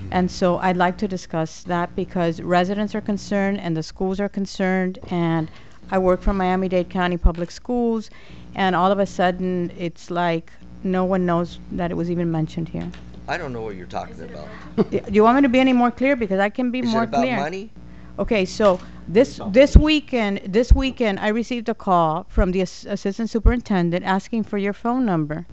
And so I'd like to discuss that because residents are concerned and the schools are concerned, and I work for Miami-Dade County Public Schools, and all of a sudden, it's like no one knows that it was even mentioned here. I don't know what you're talking about. Do you want me to be any more clear? Because I can be Is it more about clear. money? Okay, so this weekend, I received a call from the assistant superintendent asking for your phone number.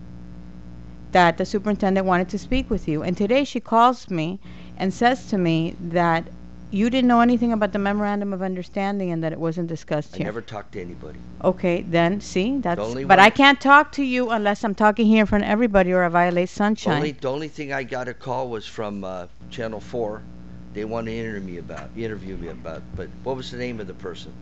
That the superintendent wanted to speak with you, and today she calls me and says to me that you didn't know anything about the memorandum of understanding and that it wasn't discussed I here. never talked to anybody. Okay, then see, that's. only But one- I can't talk to you unless I'm talking here in front of everybody, or I violate sunshine. The only thing I got a call was from Channel 4. They wanted to interview me about. But what was the name of the person?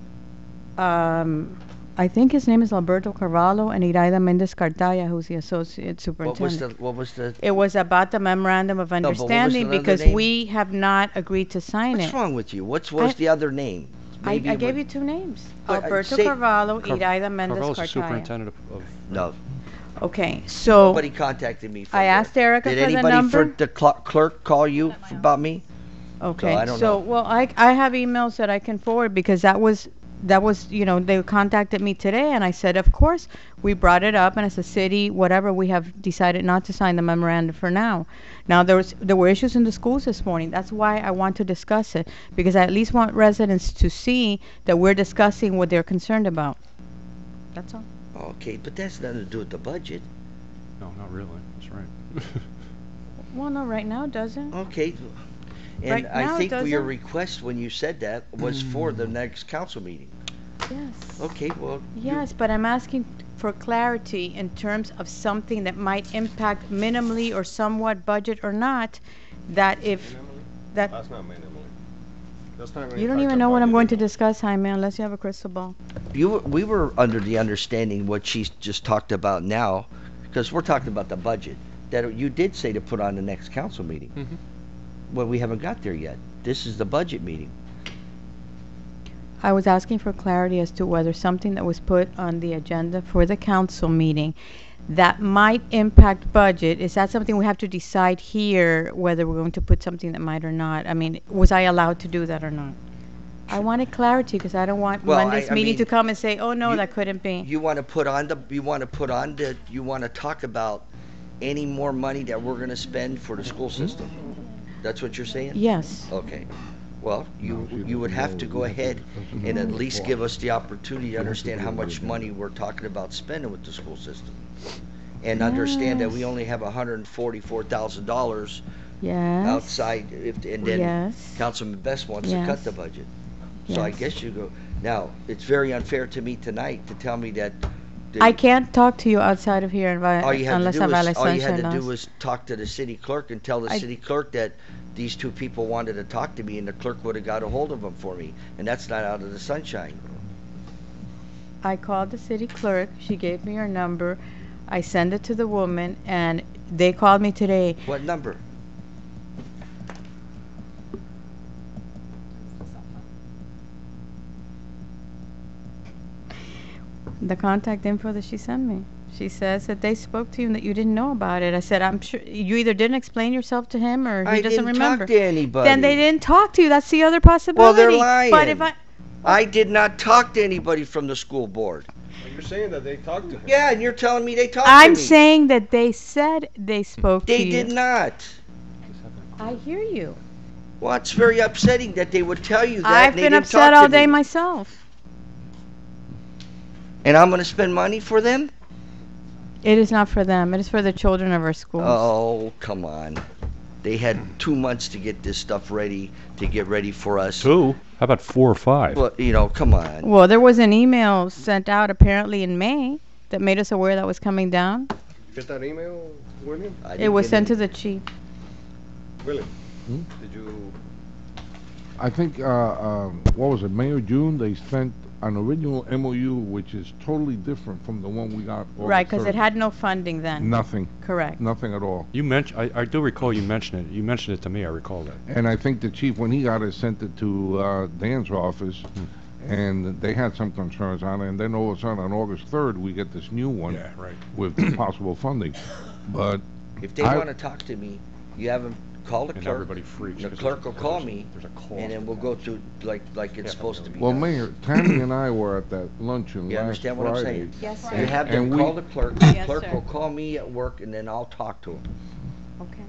I think his name is Alberto Carvalho and Iraida Mendez Cartaya, who's the associate What was superintendent. what was the, It was about the memorandum of but what was understanding the other because name? we have not agreed to sign what's it. wrong with you? What's was I- the other name? I Maybe it gave would- you 2 names. But, Alberto say- Carvalho, Car- Iraida Mendez Carvalho's the Cartaya. superintendent of No, Okay, so nobody contacted me from I there. asked Erica Did for the anybody number. for the clerk call you about me? Okay, I don't so, know. well, I have emails that I can forward because that was, you know, they contacted me today and I said, of course, we brought it up and as a city, whatever, we have decided not to sign the memorandum for now. Now, there were issues in the schools this morning. That's why I want to discuss it because I at least want residents to see that we're discussing what they're concerned about. That's all. Okay, but that's nothing to do with the budget. No, not really. That's right. Well, no, right now it doesn't. Okay. And Right now I it think your doesn't. request when you said that was for the next council meeting. Yes. Okay, well. you- Yes, but I'm asking for clarity in terms of something that might impact minimally or somewhat budget or not, that if, that, That's not minimally. That's not gonna you don't impact even our know what I'm budget going to at all. discuss, Jaime, unless you have a crystal ball. We were under the understanding what she's just talked about now, because we're talking about the budget, that you did say to put on the next council meeting. Mhm. Well, we haven't got there yet. This is the budget meeting. I was asking for clarity as to whether something that was put on the agenda for the council meeting that might impact budget, is that something we have to decide here, whether we're going to put something that might or not? I mean, was I allowed to do that or not? I wanted clarity because I don't want Well, Monday's I meeting mean, to come and say, oh, no, you- that couldn't be. You want to put on you want to talk about any more money that we're going to spend for the school system? That's what you're saying? Yes. Okay. Well, No, she you would doesn't have know. to go We have to ahead discuss it and at before. least give us the opportunity to have to understand do how it much again. money we're talking about spending with the school system. And understand that we Yes. only have $144,000 Yes. outside, and then Yes. Councilman Best wants to cut Yes. the budget. So I Yes. guess you go, now, it's very unfair to me tonight to tell me that. I can't talk to you outside of here All you had to unless do I is, violate all you had sunshine to do laws. was talk to the city clerk and tell the I- city clerk that these 2 people wanted to talk to me, and the clerk would have got a hold of them for me, and that's not out of the sunshine. I called the city clerk, she gave me her number, I sent it to the woman, and they called me today. What number? The contact info that she sent me. She says that they spoke to you and that you didn't know about it. I said, I'm sure, you either didn't explain yourself to him or he I doesn't didn't remember. talk to anybody. Then they didn't talk to you, that's the other possibility. Well, they're lying. But if I did not talk to anybody from the school board. You're saying that they talked to him. Yeah, and you're telling me they talked to I'm me. saying that they said they spoke to They you. did not. I hear you. Well, it's very upsetting that they would tell you that I've and they been didn't upset talk all to day me. myself. And I'm going to spend money for them? It is not for them, it is for the children of our schools. Oh, come on. They had 2 months to get this stuff ready, to get ready for us. 2? How about 4 or 5? Well, you know, come on. Well, there was an email sent out apparently in May that made us aware that was coming down. You get that email, William? I It didn't was get sent to any- the chief. William? Hmm? Did you? I think, what was it, May or June, they sent an original MOU, which is totally different from the one we got. Right, August because it 3rd. had no funding then. Nothing, Correct. nothing at all. You mentioned, I do recall you mentioned it. You mentioned it to me, I recall that. And I think the chief, when he got it, sent it to Dan's office, and they had some concerns on it, and then all of a sudden, on August 3rd, we get this new one right. with possible funding. But If they I- want to talk to me, you have them call the And clerk. everybody freaks. The 'cause clerk there's- will call there's- me, There's a cost. and then we'll go through like it's Yeah, supposed to be Well, done. Mayor, Tammy and I were at that luncheon You last understand what I'm Friday. saying? Yes, You sir. have them And we- call the clerk. The Yes, clerk sir. will call me at work, and then I'll talk to them Okay.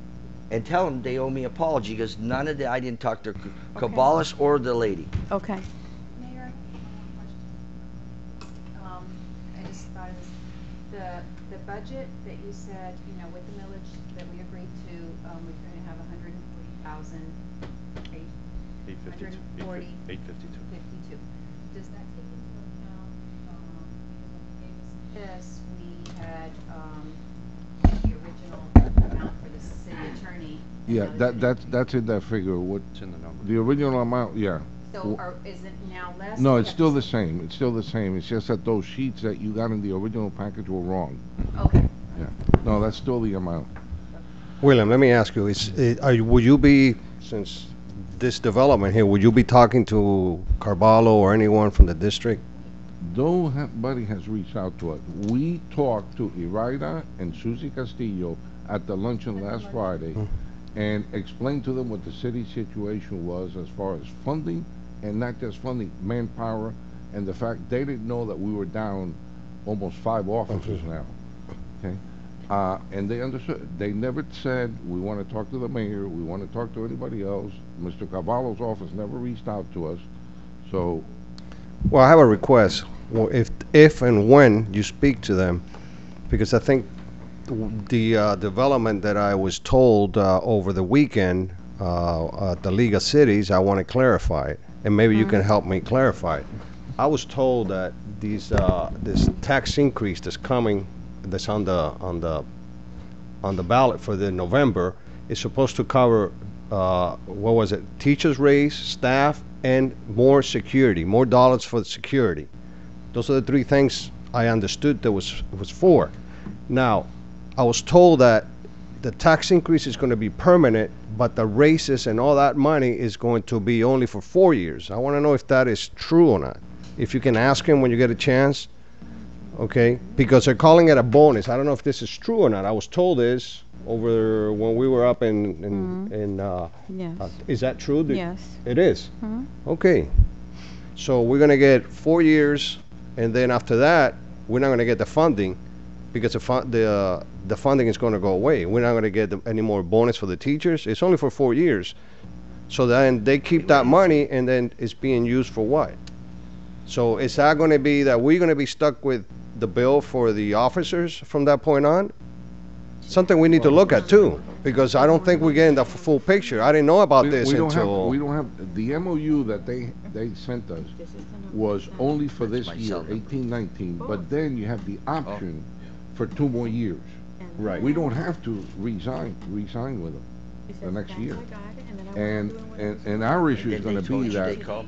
and tell them they owe me apology because none of the I didn't talk to Caballos or the lady. Okay. Mayor, I just thought of this. The budget that you said, you know, with the millage that we agreed to, we're going to have 140,000, 852. 852. 52. Does that take into account, because when you gave us this, we had, the original amount for the city attorney. and Yeah, now there's that's in that figure, what, It's in the number. the original amount, yeah. So is it now less? No, We it's have still to the same. It's still the same. It's just that those sheets that you got in the original package were wrong. Okay. Yeah. No, that's still the amount. William, let me ask you, would you be, since this development here, would you be talking to Carvalho or anyone from the district? Nobody has reached out to us. We talked to Iraida and Susie Castillo at the luncheon last Friday and explained to them what the city situation was as far as funding, and not just funding, manpower, and the fact they didn't know that we were down almost 5 officers now. Okay? And they understood. They never said, we want to talk to the mayor, we want to talk to anybody else. Mr. Cavallo's office never reached out to us. So, Well, I have a request. Well, if and when you speak to them, because I think the development that I was told over the weekend at the League of Cities, I want to clarify it, and maybe you can help me clarify it. I was told that this tax increase that's coming, that's on the ballot for the November, is supposed to cover what was it? Teachers' raise, staff, and more security, more dollars for the security. Those are the 3 things I understood that was for. Now, I was told that the tax increase is going to be permanent, but the raises and all that money is going to be only for 4 years. I want to know if that is true or not. If you can ask him when you get a chance, okay? Because they're calling it a bonus. I don't know if this is true or not. I was told this over when we were up in Yes. is that true? Yes. It is? Mhm. Okay. So we're going to get 4 years, and then after that, we're not going to get the funding because the funding is going to go away. We're not going to get any more bonus for the teachers. It's only for 4 years. So then they keep that money, and then it's being used for what? So is that going to be that we're going to be stuck with the bill for the officers from that point on? Something we need to look at too, because I don't think we're getting the full picture. I didn't know about this we don't until. have the MOU that they sent us was only for this year, 18-19, but then you have the option for 2 more years. Right. We don't have to resign with them the next year. And our issue is going to be that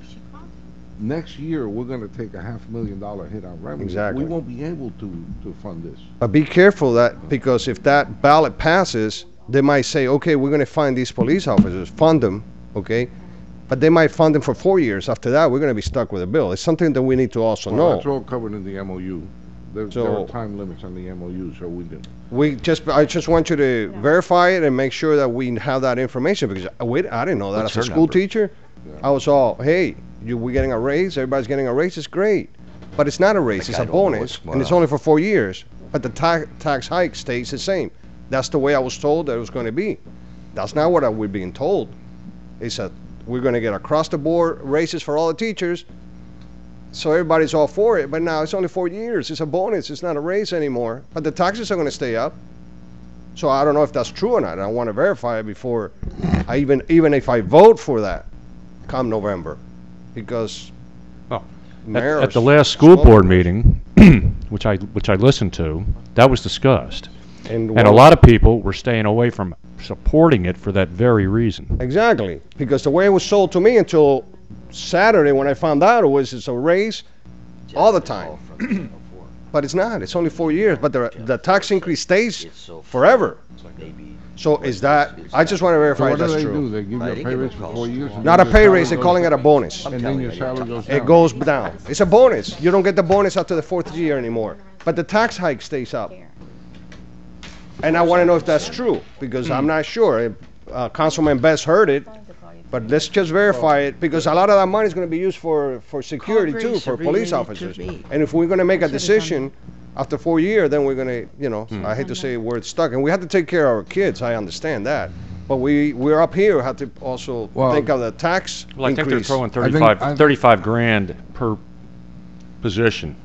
next year, we're going to take a $500,000 hit on revenue. Exactly. We won't be able to fund this. But be careful that, because if that ballot passes, they might say, okay, we're going to find these police officers, fund them, okay? But they might fund them for 4 years. After that, we're going to be stuck with a bill. It's something that we need to also Well, know. that's all covered in the MOU. There So- are time limits on the MOU, so we can. I just want you to verify it and make sure that we have that information, because I didn't know that What's as a her school number? teacher. I was all, hey, we're getting a raise, everybody's getting a raise, it's great. But it's not a raise, it's I a don't know bonus, what's and it's going on. only for 4 years. But the tax hike stays the same. That's the way I was told that it was going to be. That's not what we're being told. It's that we're going to get across the board raises for all the teachers, so everybody's all for it. But now it's only 4 years. It's a bonus. It's not a raise anymore. But the taxes are going to stay up. So I don't know if that's true or not. I want to verify it before I even if I vote for that come November, because Well, mayors at the last school board meeting, which I listened to, that was discussed. And a lot of people were staying away from supporting it for that very reason. Exactly, because the way it was sold to me until Saturday when I found out it was it's a raise all the time. But it's not. It's only 4 years. But the tax increase stays forever. So is that? I just want to So verify what do that's they do? true. They give you I a didn't pay give raise a for call. 4 years? and Not then a your pay salary raise. They're goes calling it a down. bonus. And then your salary goes down. It goes down. It's a bonus. You don't get the bonus after the 4th year anymore. But the tax hike stays up. And I want to know if that's true, because I'm not sure. Councilman Best heard it, but let's just verify it, because a lot of that money is going to be used for security too, Grace, for it police related to officers. me. And if we're going to make a decision after 4 years, then we're going to, I hate to say where it's stuck. And we have to take care of our kids. I understand that. But we're up here, have to also Well- think of the tax Well, I think they're increase. throwing I think- 35 grand per position.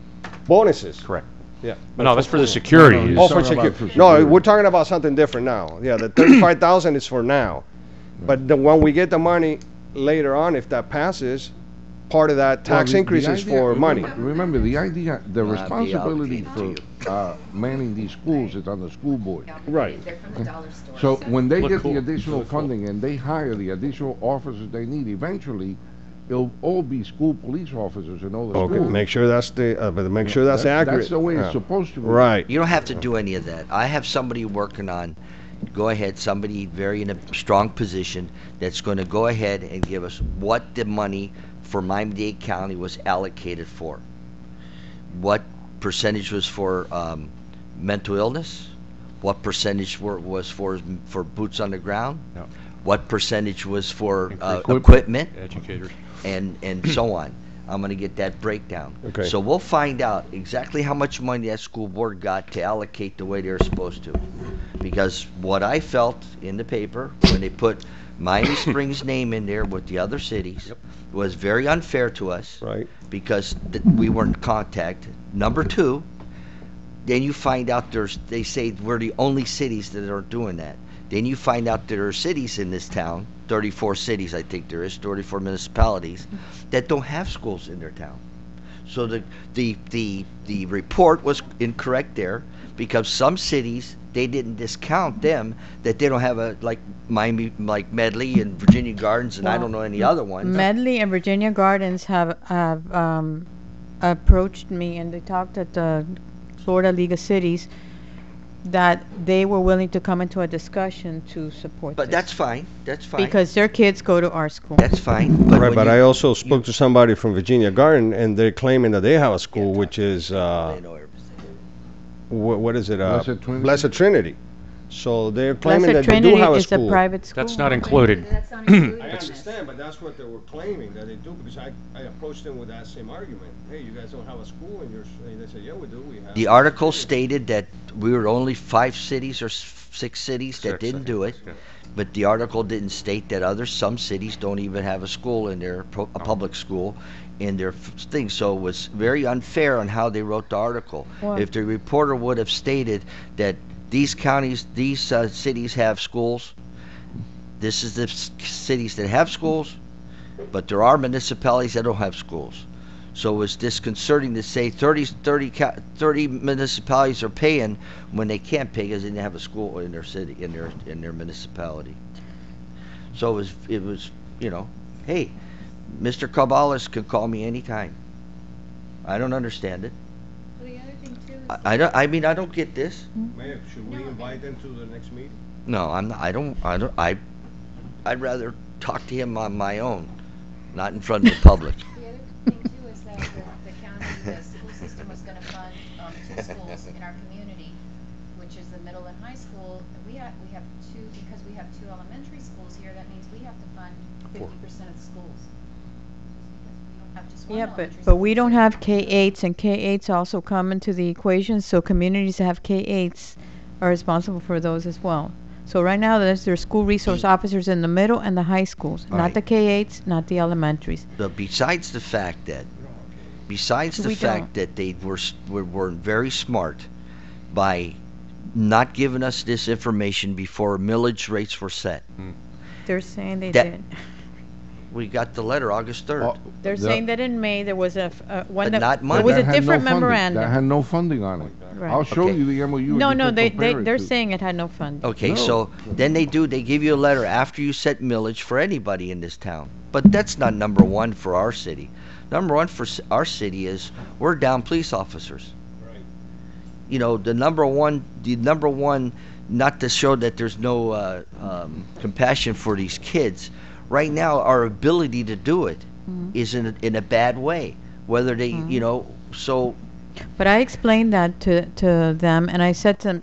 Bonuses. Correct. Yeah. But no, that's for the security. No, no, is- Oh, for talking about security. for No, security. we're talking about something different now. Yeah, the 35,000 is for now. But when we get the money later on, if that passes, part of that tax Well, the increase is idea- for money. Remember, the idea, the I'll be responsibility out for manning these schools is on the school board. Right. They're from the dollar store. So when they Look get cool. the additional Look cool. funding and they hire the additional officers they need, eventually, it'll all be school police officers in all the Okay, schools. make sure that's but make sure that's accurate. That's the way Yeah. it's supposed to be. Right. You don't have to do any of that. I have somebody working on, go ahead, somebody very in a strong position that's going to go ahead and give us what the money for Miami-Dade County was allocated for. What percentage was for mental illness? What percentage was for boots on the ground? No. What percentage was for Equipment. equipment? Educators. And so on. I'm going to get that breakdown. Okay. So we'll find out exactly how much money that school board got to allocate the way they're supposed to. Because what I felt in the paper when they put Miami Springs' name in there with the other cities was very unfair to us. Right. Because we weren't contacted. Number two, then you find out they say we're the only cities that are doing that. Then you find out there are cities in this town, 34 cities I think there is, 34 municipalities, that don't have schools in their town. So the report was incorrect there because some cities, they didn't discount them, that they don't have like Miami, like Medley and Virginia Gardens and I don't know any other ones. Medley and Virginia Gardens have approached me, and they talked at the Florida League of Cities that they were willing to come into a discussion to support But this. that's fine, that's fine. Because their kids go to our school. That's fine. Right, when but you- I also spoke to somebody from Virginia Garden, and they're claiming that they have a school, which is, They know everything. what is it? Blessed Trinity? Blessed Trinity. So they're claiming Blessed that they do Trinity have a is a school. private school. That's not included. That's not included I in this. understand, but that's what they were claiming, that they do, because I approached them with that same argument. Hey, you guys don't have a school, and they said, yeah, we do, we have. The article stated that we were only 5 cities or 6 cities that Six, didn't I do think, it. yeah. But the article didn't state that some cities don't even have a school in their a public school in their thing. So it was very unfair on how they wrote the article. Well- If the reporter would have stated that these counties, these cities have schools, this is the cities that have schools, but there are municipalities that don't have schools. So it was disconcerting to say 30 municipalities are paying when they can't pay because they didn't have a school in their city, in their municipality. So it was, hey, Mr. Caballes can call me anytime. I don't understand it. Well, the other thing too is. I don't get this. Mayor, should we invite them to the next meeting? No, I'd rather talk to him on my own, not in front of the public. The other thing too is that the county, the school system was gonna fund, 2 schools in our community, which is the middle and high school. We have 2, because we have 2 elementary schools here, that means we have to fund 50% of the schools. We don't have just one Yeah, elementary but school. we don't have K-8s, and K-8s also come into the equation, so communities that have K-8s are responsible for those as well. So right now, there's school resource officers in the middle and the high schools, not Right. the K-8s, not the elementaries. But besides the fact that We don't. they were very smart by not giving us this information before millage rates were set. They're saying they That- did. We got the letter August 3rd. Oh, They're the- saying that in May, there was one But that, not there money. was a That had no different funding. memorandum. That had no funding on it. Right. I'll show Okay. you the MOU. No, and you no, can they're compare it to. saying it had no funding. Okay, No. so then they give you a letter after you set millage for anybody in this town. But that's not number one for our city. Number one for our city is we're down police officers. Right. The number one, not to show that there's no compassion for these kids. Right now, our ability to do it is in a bad way. Whether they, so But I explained that to them, and I said to them,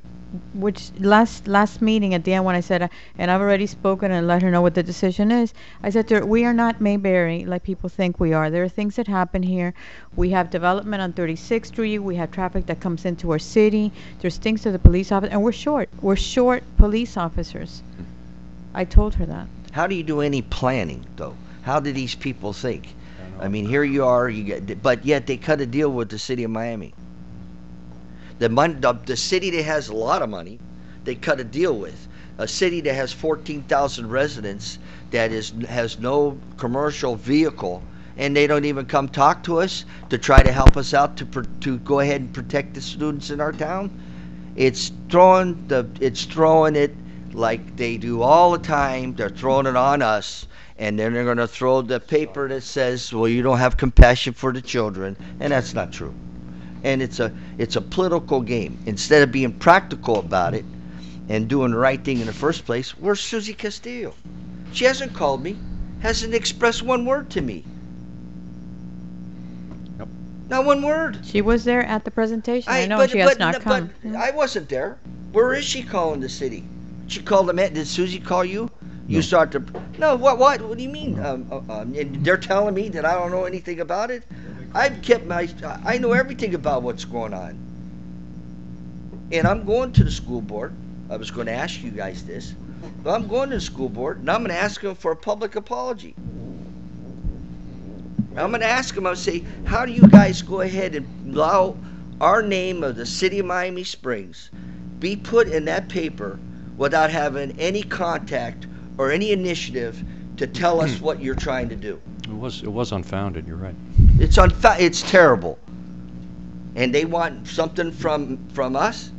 which last meeting at the end when I said, and I've already spoken and let her know what the decision is. I said to her, we are not Mayberry like people think we are. There are things that happen here. We have development on 36th Street. We have traffic that comes into our city. There's things to the police office, and we're short. We're short police officers. I told her that. how do you do any planning though? How do these people think? I mean, here you are, but yet they cut a deal with the city of Miami. The city that has a lot of money, they cut a deal with. A city that has 14,000 residents that has no commercial vehicle, and they don't even come talk to us to try to help us out to go ahead and protect the students in our town. It's throwing it like they do all the time. They're throwing it on us, and then they're going to throw the paper that says, well, you don't have compassion for the children, and that's not true. And it's a political game. Instead of being practical about it and doing the right thing in the first place, where's Susie Castillo? She hasn't called me, hasn't expressed one word to me. Yep. Not one word. She was there at the presentation. I know but- she has but- not but come. I wasn't there. Where is she calling the city? She called the man. Did Susie call you? You start to. No, what do you mean? And they're telling me that I don't know anything about it? I've kept I know everything about what's going on. And I'm going to the school board. I was going to ask you guys this. But I'm going to the school board, and I'm going to ask them for a public apology. I'm going to ask them, I'll say, how do you guys go ahead and allow our name of the city of Miami Springs be put in that paper without having any contact or any initiative to tell us what you're trying to do? It was unfounded, you're right. It's terrible. And they want something from us?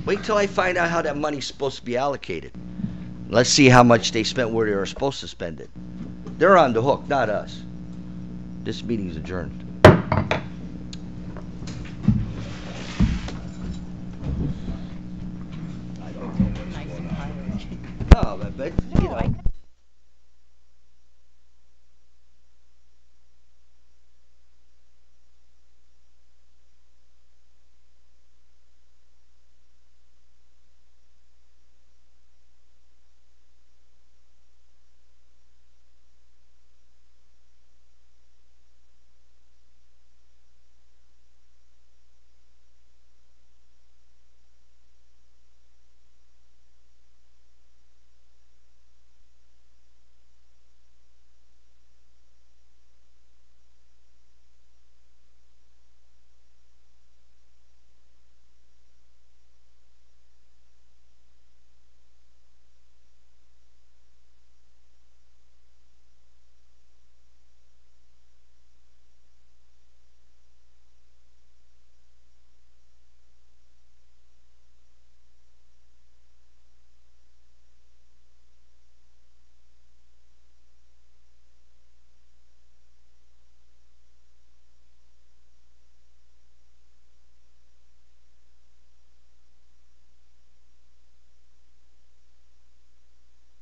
Wait till I find out how that money's supposed to be allocated. Let's see how much they spent where they were supposed to spend it. They're on the hook, not us. This meeting's adjourned. No, but you know.